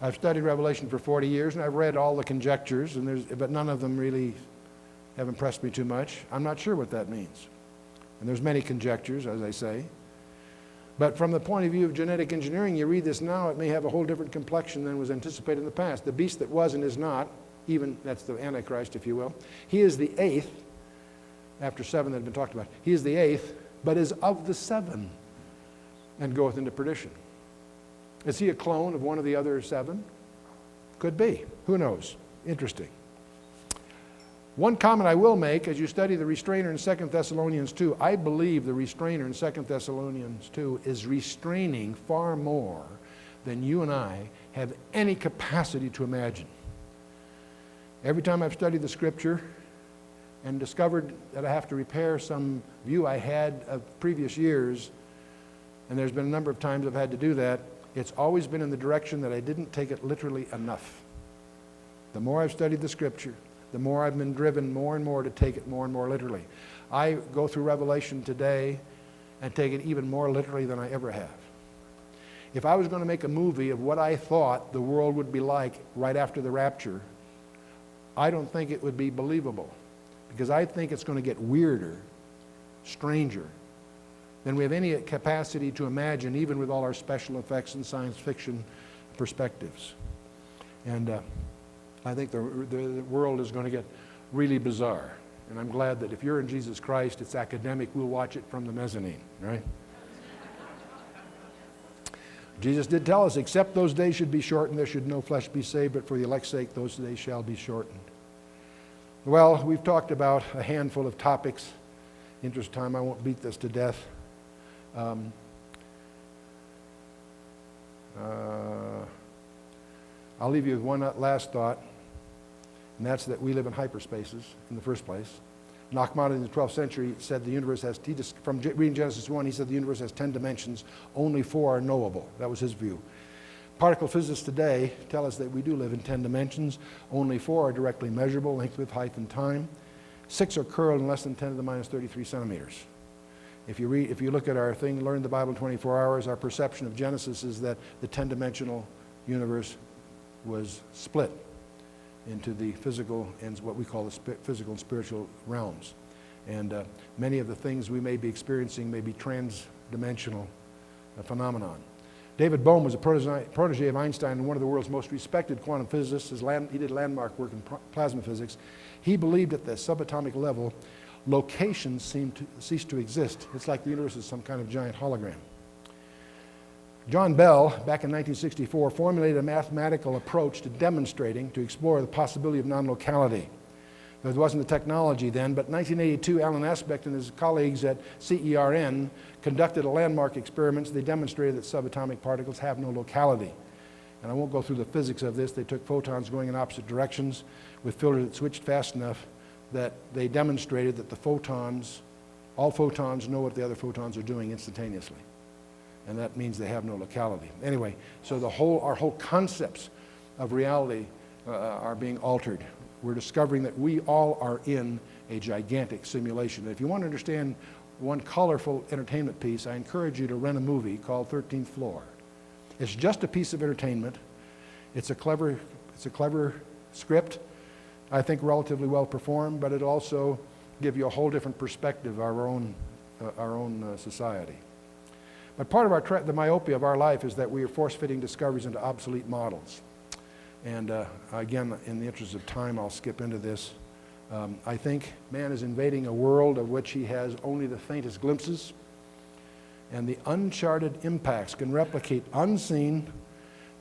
I've studied Revelation for 40 years, and I've read all the conjectures, but none of them really have impressed me too much. I'm not sure what that means. And there's many conjectures, as I say. But from the point of view of genetic engineering, you read this now, it may have a whole different complexion than was anticipated in the past. The beast that was and is not, even, that's the Antichrist, if you will, he is the eighth, after seven that had been talked about. He is the eighth, but is of the seven, and goeth into perdition. Is he a clone of one of the other seven? Could be. Who knows? Interesting. One comment I will make, as you study the restrainer in 2 Thessalonians 2, I believe the restrainer in 2 Thessalonians 2 is restraining far more than you and I have any capacity to imagine. Every time I've studied the Scripture and discovered that I have to repair some view I had of previous years, and there's been a number of times I've had to do that, it's always been in the direction that I didn't take it literally enough. The more I've studied the Scripture, the more I've been driven more and more to take it more and more literally. I go through Revelation today and take it even more literally than I ever have. If I was going to make a movie of what I thought the world would be like right after the rapture, I don't think it would be believable, because I think it's going to get weirder, stranger, than we have any capacity to imagine, even with all our special effects and science fiction perspectives. And I think the world is going to get really bizarre. And I'm glad that if you're in Jesus Christ, it's academic, we'll watch it from the mezzanine, right? Jesus did tell us, except those days should be shortened, there should no flesh be saved, but for the elect's sake, those days shall be shortened. Well, we've talked about a handful of topics. In interest of time, I won't beat this to death. I'll leave you with one last thought, and that's that we live in hyperspaces in the first place. Nachmanides in the 12th century said the universe has, from reading Genesis 1, he said the universe has 10 dimensions, only 4 are knowable. That was his view. Particle physicists today tell us that we do live in 10 dimensions, only 4 are directly measurable, length, width, height, and time. 6 are curled in less than 10 to the minus 33 centimeters. If you look at our thing, Learn the Bible in 24 Hours, our perception of Genesis is that the 10-dimensional universe was split into the physical and what we call the physical and spiritual realms. And many of the things we may be experiencing may be trans-dimensional phenomenon. David Bohm was a protege of Einstein and one of the world's most respected quantum physicists. He did landmark work in plasma physics. He believed at the subatomic level, locations cease to exist. It's like the universe is some kind of giant hologram. John Bell, back in 1964, formulated a mathematical approach to explore the possibility of non-locality. There wasn't the technology then, but in 1982, Alan Aspect and his colleagues at CERN conducted a landmark experiment. They demonstrated that subatomic particles have no locality. And I won't go through the physics of this. They took photons going in opposite directions with filters that switched fast enough that they demonstrated that all photons know what the other photons are doing instantaneously. And that means they have no locality. Anyway, so our whole concepts of reality are being altered. We're discovering that we all are in a gigantic simulation. If you want to understand one colorful entertainment piece, I encourage you to rent a movie called 13th Floor. It's just a piece of entertainment. It's a clever script, I think relatively well performed, but it also gives you a whole different perspective of our own society. But part of the myopia of our life is that we are force-fitting discoveries into obsolete models. And again, in the interest of time, I'll skip into this. I think man is invading a world of which he has only the faintest glimpses, and the uncharted impacts can replicate unseen.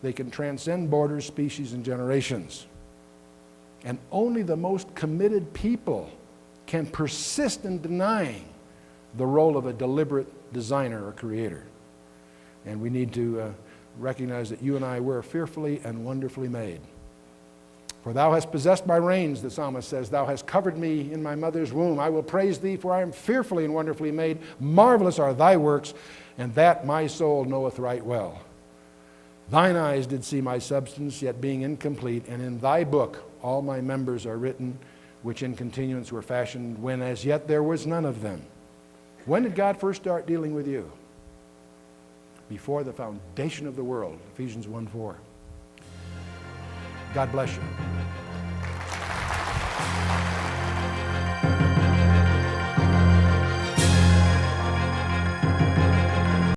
They can transcend borders, species, and generations. And only the most committed people can persist in denying the role of a deliberate designer or creator. And we need to recognize that you and I were fearfully and wonderfully made. For thou hast possessed my reins, the psalmist says, thou hast covered me in my mother's womb. I will praise thee, for I am fearfully and wonderfully made. Marvelous are thy works, and that my soul knoweth right well. Thine eyes did see my substance, yet being incomplete, and in thy book all my members are written, which in continuance were fashioned, when as yet there was none of them. When did God first start dealing with you? Before the foundation of the world, Ephesians 1:4. God bless you.